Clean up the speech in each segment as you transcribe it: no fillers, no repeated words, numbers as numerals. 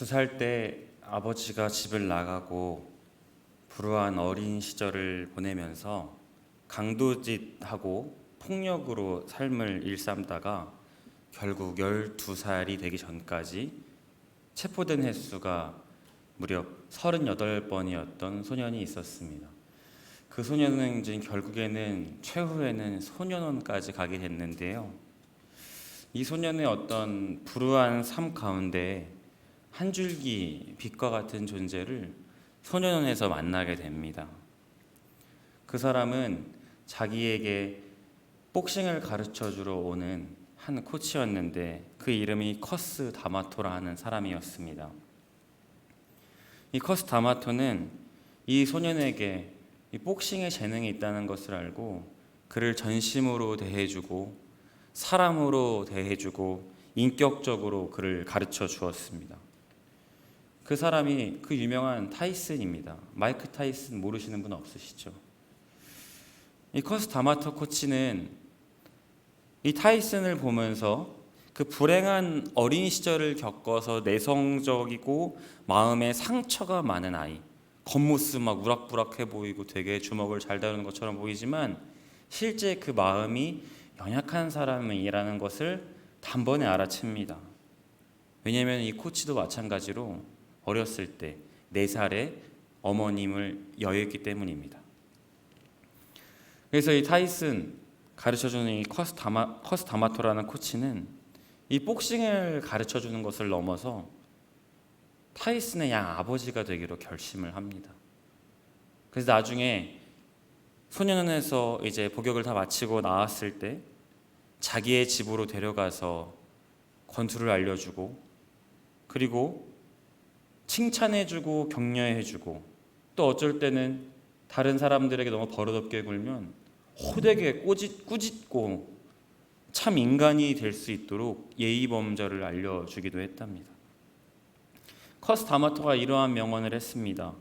2살 때 아버지가 집을 나가고 불우한 어린 시절을 보내면서 강도짓하고 폭력으로 삶을 일삼다가 결국 12살이 되기 전까지 체포된 횟수가 무려 38번이었던 소년이 있었습니다. 그 소년은 이제 결국에는 최후에는 소년원까지 가게 됐는데요. 이 소년의 어떤 불우한 삶 가운데 한 줄기 빛과 같은 존재를 소년원에서 만나게 됩니다. 그 사람은 자기에게 복싱을 가르쳐 주러 오는 한 코치였는데 그 이름이 커스 다마토라 하는 사람이었습니다. 이 커스 다마토는 이 소년에게 이 복싱의 재능이 있다는 것을 알고 그를 전심으로 대해주고 사람으로 대해주고 인격적으로 그를 가르쳐 주었습니다. 그 사람이 그 유명한 타이슨입니다. 마이크 타이슨 모르시는 분 없으시죠? 이 커스 다마토 코치는 이 타이슨을 보면서 그 불행한 어린 시절을 겪어서 내성적이고 마음에 상처가 많은 아이, 겉모습 막 우락부락해 보이고 되게 주먹을 잘 다루는 것처럼 보이지만 실제 그 마음이 연약한 사람이라는 것을 단번에 알아챕니다. 왜냐하면 이 코치도 마찬가지로 어렸을 때 4살에 어머님을 여했기 때문입니다. 그래서 이 타이슨 가르쳐주는 이 커스 다마토라는 코치는 이 복싱을 가르쳐주는 것을 넘어서 타이슨의 양 아버지가 되기로 결심을 합니다. 그래서 나중에 소년원에서 이제 복역을 다 마치고 나왔을 때 자기의 집으로 데려가서 권투를 알려주고 그리고 칭찬해주고 격려해주고 또 어쩔 때는 다른 사람들에게 너무 버릇없게 굴면 호되게 꾸짖고 참 인간이 될 수 있도록 예의범절을 알려주기도 했답니다. 커스 다마토가 이러한 명언을 했습니다.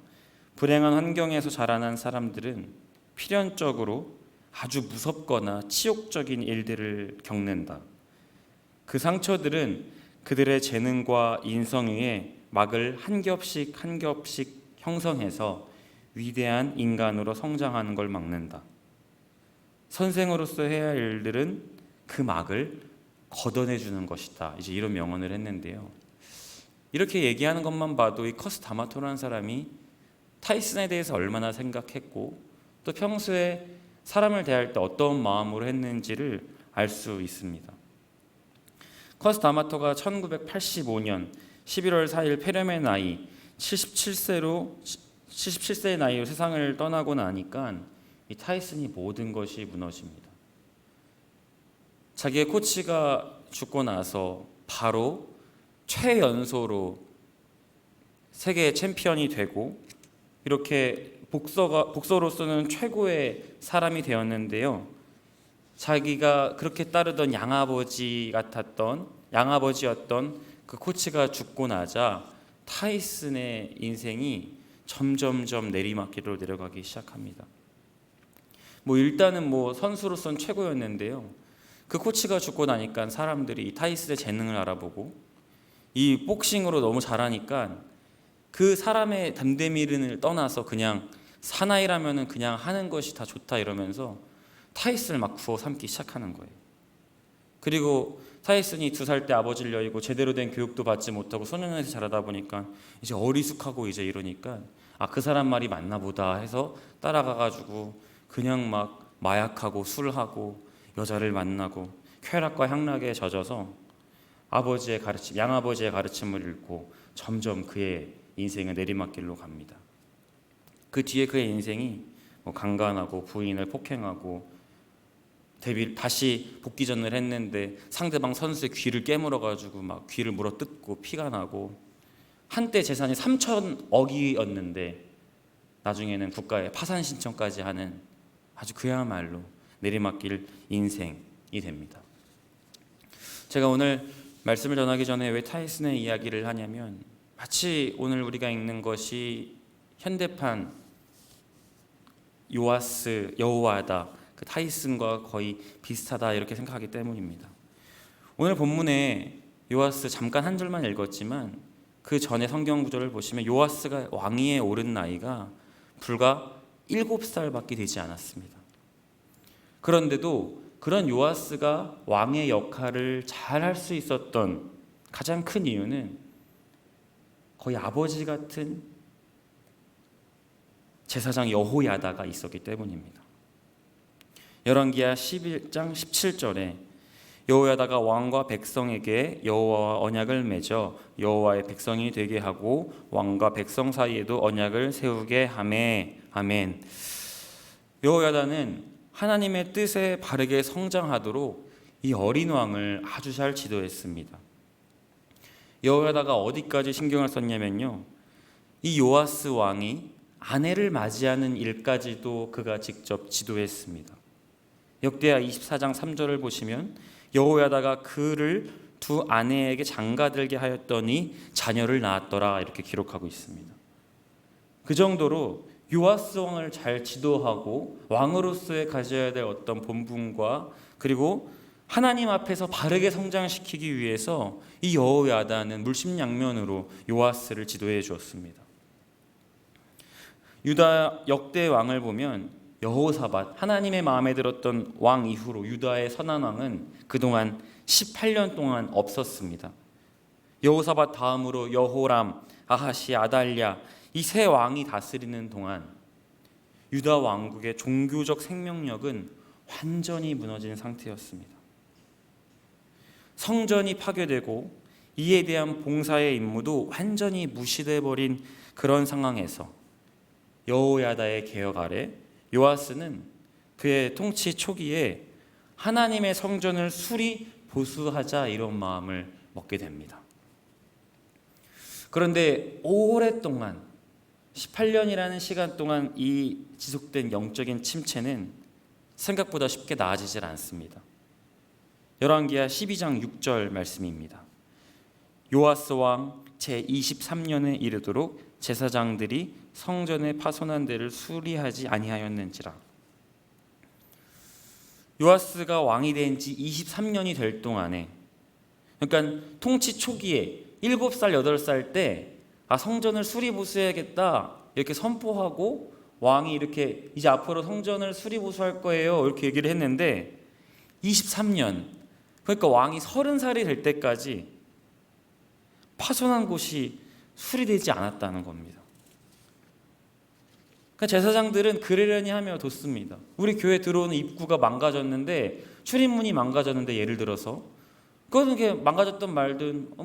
불행한 환경에서 자라난 사람들은 필연적으로 아주 무섭거나 치욕적인 일들을 겪는다. 그 상처들은 그들의 재능과 인성 위에 막을 한 겹씩 형성해서 위대한 인간으로 성장하는 걸 막는다. 선생으로서 해야 할 일들은 그 막을 걷어내주는 것이다. 이제 이런 명언을 했는데요. 이렇게 얘기하는 것만 봐도 이 커스 다마토라는 사람이 타이슨에 대해서 얼마나 생각했고 또 평소에 사람을 대할 때 어떤 마음으로 했는지를 알 수 있습니다. 커스 다마토가 1985년 11월 4일 폐렴의 나이 77세의 나이로 세상을 떠나고 나니까 이 타이슨이 모든 것이 무너집니다. 자기의 코치가 죽고 나서 바로 최연소로 세계 챔피언이 되고 이렇게 복서로서는 최고의 사람이 되었는데요. 자기가 그렇게 따르던 양아버지였던 그 코치가 죽고 나자 타이슨의 인생이 점점점 내리막길로 내려가기 시작합니다. 일단은 선수로서는 최고였는데요. 그 코치가 죽고 나니까 사람들이 이 타이슨의 재능을 알아보고 이 복싱으로 너무 잘하니까 그 사람의 됨됨이를 떠나서 그냥 사나이라면은 그냥 하는 것이 다 좋다 이러면서 타이슨을 막 구워 삼기 시작하는 거예요. 그리고 타이슨이 2살 때 아버지를 여의고 제대로 된 교육도 받지 못하고 소년원에서 자라다 보니까 이제 어리숙하고 이제 이러니까 그 사람 말이 맞나 보다 해서 따라가가지고 그냥 막 마약하고 술하고 여자를 만나고 쾌락과 향락에 젖어서 양아버지의 가르침을 잃고 점점 그의 인생은 내리막길로 갑니다. 그 뒤에 그의 인생이 강간하고 부인을 폭행하고 다시 복귀전을 했는데 상대방 선수의 귀를 깨물어가지고 막 귀를 물어뜯고 피가 나고 한때 재산이 3천억이었는데 나중에는 국가에 파산 신청까지 하는 아주 그야말로 내리막길 인생이 됩니다. 제가 오늘 말씀을 전하기 전에 왜 타이슨의 이야기를 하냐면 마치 오늘 우리가 읽는 것이 현대판 여호와다 그 타이슨과 거의 비슷하다 이렇게 생각하기 때문입니다. 오늘 본문에 요아스 잠깐 한 줄만 읽었지만 그 전에 성경 구절을 보시면 요아스가 왕위에 오른 나이가 불과 7살밖에 되지 않았습니다. 그런데도 그런 요아스가 왕의 역할을 잘 할 수 있었던 가장 큰 이유는 거의 아버지 같은 제사장 여호야다가 있었기 때문입니다. 열왕기하 11장 17절에 여호야다가 왕과 백성에게 여호와와 언약을 맺어 여호와의 백성이 되게 하고 왕과 백성 사이에도 언약을 세우게 하매. 아멘. 여호야다는 하나님의 뜻에 바르게 성장하도록 이 어린 왕을 아주 잘 지도했습니다. 여호야다가 어디까지 신경을 썼냐면요, 이 요아스 왕이 아내를 맞이하는 일까지도 그가 직접 지도했습니다. 역대하 24장 3절을 보시면 여호야다가 그를 두 아내에게 장가들게 하였더니 자녀를 낳았더라, 이렇게 기록하고 있습니다. 그 정도로 요아스 왕을 잘 지도하고 왕으로서의 가져야 될 어떤 본분과 그리고 하나님 앞에서 바르게 성장시키기 위해서 이 여호야다는 물심양면으로 요아스를 지도해 주었습니다. 유다 역대 왕을 보면 여호사밧, 하나님의 마음에 들었던 왕 이후로 유다의 선한 왕은 그동안 18년 동안 없었습니다. 여호사밧 다음으로 여호람, 아하시, 아달랴, 이 세 왕이 다스리는 동안 유다 왕국의 종교적 생명력은 완전히 무너진 상태였습니다. 성전이 파괴되고 이에 대한 봉사의 임무도 완전히 무시돼 버린 그런 상황에서 여호야다의 개혁 아래 요아스는 그의 통치 초기에 하나님의 성전을 수리 보수하자, 이런 마음을 먹게 됩니다. 그런데 오랫동안 18년이라는 시간 동안 이 지속된 영적인 침체는 생각보다 쉽게 나아지질 않습니다. 열왕기하 12장 6절 말씀입니다. 요아스 왕 제23년에 이르도록 제사장들이 성전에 파손한 데를 수리하지 아니하였는지라. 요아스가 왕이 된 지 23년이 될 동안에, 그러니까 통치 초기에 7살, 8살 때 성전을 수리보수해야겠다 이렇게 선포하고 왕이 이렇게 이제 앞으로 성전을 수리보수할 거예요 이렇게 얘기를 했는데 23년, 그러니까 왕이 30살이 될 때까지 파손한 곳이 수리되지 않았다는 겁니다. 그러니까 제사장들은 그러려니 하며 뒀습니다. 우리 교회 들어오는 입구가 망가졌는데, 출입문이 망가졌는데, 예를 들어서 그거는 이렇게 망가졌던 말든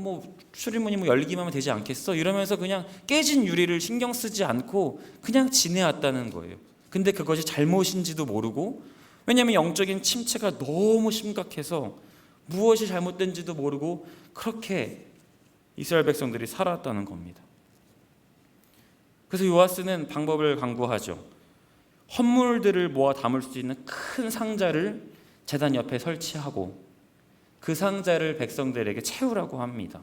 출입문이 열리기만 하면 되지 않겠어? 이러면서 그냥 깨진 유리를 신경 쓰지 않고 그냥 지내왔다는 거예요. 근데 그것이 잘못인지도 모르고, 왜냐하면 영적인 침체가 너무 심각해서 무엇이 잘못된지도 모르고 그렇게 이스라엘 백성들이 살아왔다는 겁니다. 그래서 요아스는 방법을 강구하죠. 헌물들을 모아 담을 수 있는 큰 상자를 제단 옆에 설치하고 그 상자를 백성들에게 채우라고 합니다.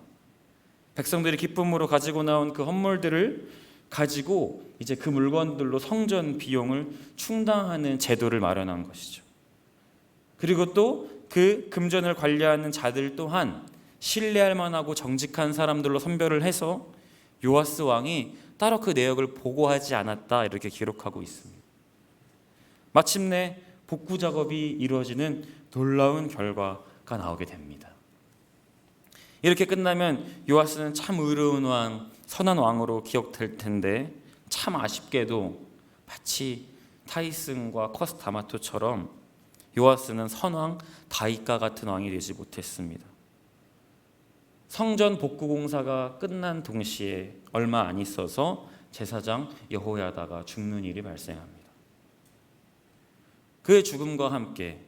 백성들이 기쁨으로 가지고 나온 그 헌물들을 가지고 이제 그 물건들로 성전 비용을 충당하는 제도를 마련한 것이죠. 그리고 또 그 금전을 관리하는 자들 또한 신뢰할 만하고 정직한 사람들로 선별을 해서 요아스 왕이 따로 그 내역을 보고하지 않았다, 이렇게 기록하고 있습니다. 마침내 복구 작업이 이루어지는 놀라운 결과가 나오게 됩니다. 이렇게 끝나면 요아스는 참 의로운 왕, 선한 왕으로 기억될 텐데 참 아쉽게도 마치 타이슨과 커스다마토처럼 요아스는 선왕 다윗과 같은 왕이 되지 못했습니다. 성전 복구 공사가 끝난 동시에 얼마 안 있어서 제사장 여호야다가 죽는 일이 발생합니다. 그의 죽음과 함께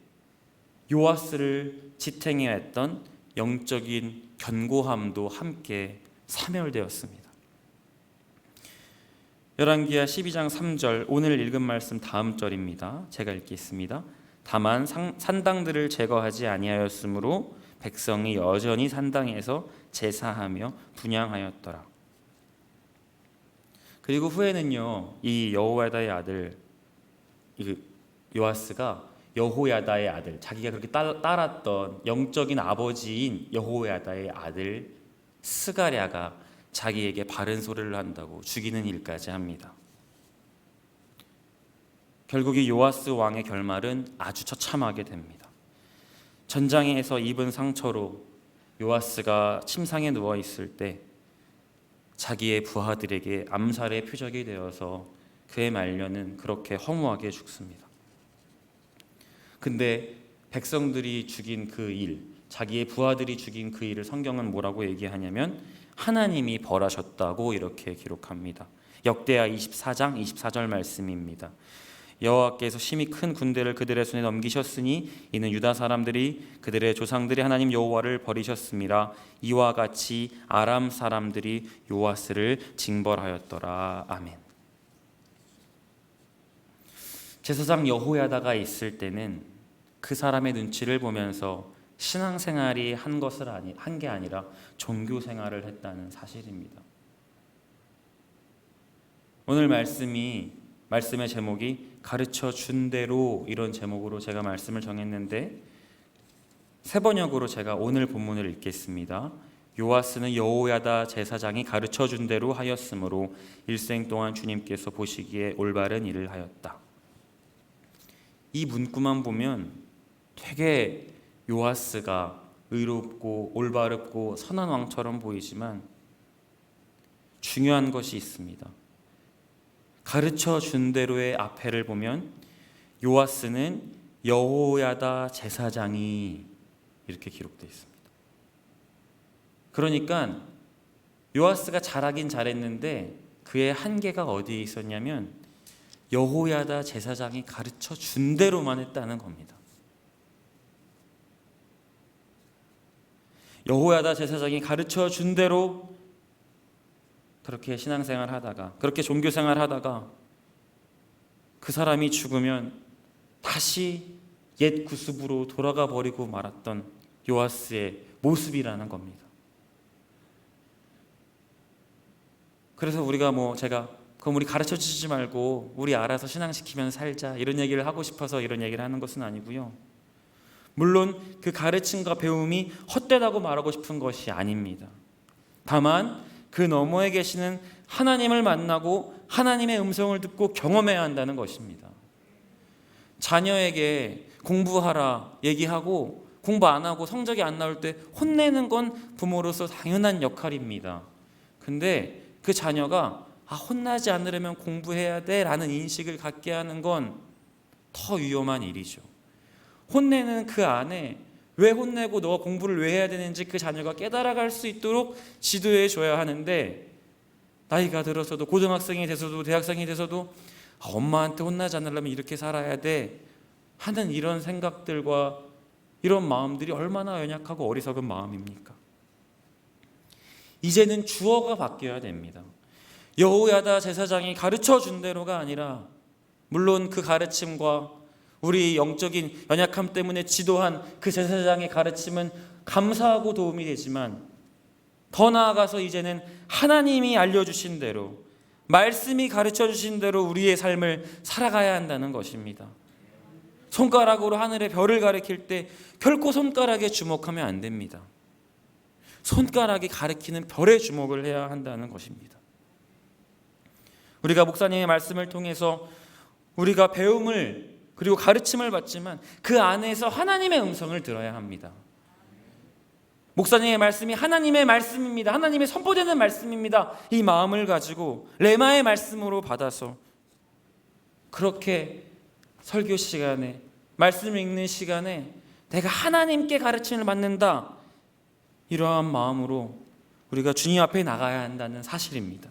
요아스를 지탱해왔던 영적인 견고함도 함께 사멸되었습니다. 열왕기하 12장 3절, 오늘 읽은 말씀 다음 절입니다. 제가 읽겠습니다. 다만 산당들을 제거하지 아니하였으므로 백성이 여전히 산당에서 제사하며 분향하였더라. 그리고 후에는요, 이 여호야다의 아들 요아스가 여호야다의 아들, 자기가 그렇게 따랐던 영적인 아버지인 여호야다의 아들 스가랴가 자기에게 바른 소리를 한다고 죽이는 일까지 합니다. 결국 이 요아스 왕의 결말은 아주 처참하게 됩니다. 전장에서 입은 상처로 요아스가 침상에 누워 있을 때 자기의 부하들에게 암살의 표적이 되어서 그의 말년은 그렇게 허무하게 죽습니다. 근데 백성들이 죽인 그 일, 자기의 부하들이 죽인 그 일을 성경은 뭐라고 얘기하냐면 하나님이 벌하셨다고 이렇게 기록합니다. 역대하 24장 24절 말씀입니다. 여호와께서 심히 큰 군대를 그들의 손에 넘기셨으니 이는 유다 사람들이 그들의 조상들이 하나님 여호와를 버리셨습니다. 이와 같이 아람 사람들이 요아스를 징벌하였더라. 아멘. 제사장 여호야다가 있을 때는 그 사람의 눈치를 보면서 신앙생활이 한 게 아니라 종교 생활을 했다는 사실입니다. 오늘 말씀의 제목이 가르쳐 준 대로, 이런 제목으로 제가 말씀을 정했는데 세 번역으로 제가 오늘 본문을 읽겠습니다. 요아스는 여호야다 제사장이 가르쳐 준 대로 하였으므로 일생 동안 주님께서 보시기에 올바른 일을 하였다. 이 문구만 보면 되게 요아스가 의롭고 올바르고 선한 왕처럼 보이지만 중요한 것이 있습니다. 가르쳐 준 대로의 앞에를 보면 요아스는 여호야다 제사장이 이렇게 기록되어 있습니다. 그러니까 요아스가 잘하긴 잘했는데 그의 한계가 어디에 있었냐면 여호야다 제사장이 가르쳐 준 대로만 했다는 겁니다. 여호야다 제사장이 가르쳐 준 대로 그렇게 신앙생활 하다가, 그렇게 종교생활 하다가 그 사람이 죽으면 다시 옛 구습으로 돌아가 버리고 말았던 요아스의 모습이라는 겁니다. 그래서 우리가 그럼 우리 가르쳐 주지 말고 우리 알아서 신앙시키면 살자, 이런 얘기를 하고 싶어서 이런 얘기를 하는 것은 아니고요. 물론 그 가르침과 배움이 헛되다고 말하고 싶은 것이 아닙니다. 다만 그 너머에 계시는 하나님을 만나고 하나님의 음성을 듣고 경험해야 한다는 것입니다. 자녀에게 공부하라 얘기하고 공부 안 하고 성적이 안 나올 때 혼내는 건 부모로서 당연한 역할입니다. 근데 그 자녀가 혼나지 않으려면 공부해야 돼 라는 인식을 갖게 하는 건 더 위험한 일이죠. 혼내는 그 안에 왜 혼내고 너가 공부를 왜 해야 되는지 그 자녀가 깨달아갈 수 있도록 지도해 줘야 하는데, 나이가 들어서도 고등학생이 돼서도 대학생이 돼서도 엄마한테 혼나지 않으려면 이렇게 살아야 돼 하는 이런 생각들과 이런 마음들이 얼마나 연약하고 어리석은 마음입니까? 이제는 주어가 바뀌어야 됩니다. 여호야다 제사장이 가르쳐 준 대로가 아니라, 물론 그 가르침과 우리 영적인 연약함 때문에 지도한 그 제사장의 가르침은 감사하고 도움이 되지만, 더 나아가서 이제는 하나님이 알려주신 대로, 말씀이 가르쳐 주신 대로 우리의 삶을 살아가야 한다는 것입니다. 손가락으로 하늘의 별을 가리킬 때 결코 손가락에 주목하면 안 됩니다. 손가락이 가리키는 별에 주목을 해야 한다는 것입니다. 우리가 목사님의 말씀을 통해서 우리가 배움을 그리고 가르침을 받지만 그 안에서 하나님의 음성을 들어야 합니다. 목사님의 말씀이 하나님의 말씀입니다. 하나님의 선포되는 말씀입니다. 이 마음을 가지고 레마의 말씀으로 받아서 그렇게 설교 시간에, 말씀 읽는 시간에 내가 하나님께 가르침을 받는다, 이러한 마음으로 우리가 주님 앞에 나가야 한다는 사실입니다.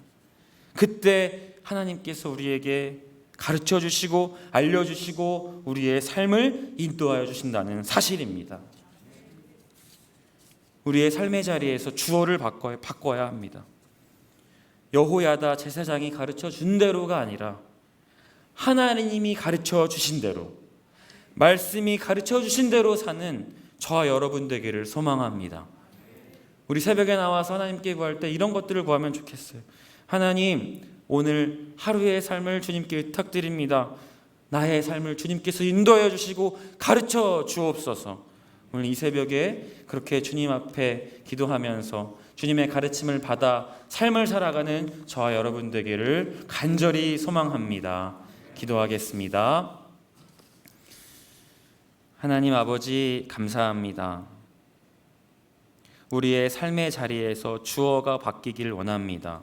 그때 하나님께서 우리에게 가르쳐 주시고 알려주시고 우리의 삶을 인도하여 주신다는 사실입니다. 우리의 삶의 자리에서 주어를 바꿔야 합니다. 여호야다 제사장이 가르쳐 준 대로가 아니라 하나님이 가르쳐 주신 대로, 말씀이 가르쳐 주신 대로 사는 저와 여러분 되기를 소망합니다. 우리 새벽에 나와서 하나님께 구할 때 이런 것들을 구하면 좋겠어요. 하나님, 오늘 하루의 삶을 주님께 의탁드립니다. 나의 삶을 주님께서 인도하여 주시고 가르쳐 주옵소서. 오늘 이 새벽에 그렇게 주님 앞에 기도하면서 주님의 가르침을 받아 삶을 살아가는 저와 여러분 되기를 간절히 소망합니다. 기도하겠습니다. 하나님 아버지, 감사합니다. 우리의 삶의 자리에서 주어가 바뀌길 원합니다.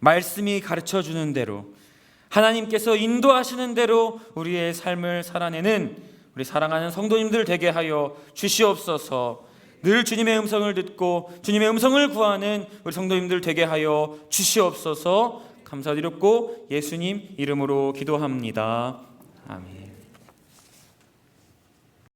말씀이 가르쳐주는 대로, 하나님께서 인도하시는 대로 우리의 삶을 살아내는 우리 사랑하는 성도님들 되게 하여 주시옵소서. 늘 주님의 음성을 듣고 주님의 음성을 구하는 우리 성도님들 되게 하여 주시옵소서. 감사드렸고 예수님 이름으로 기도합니다. 아멘.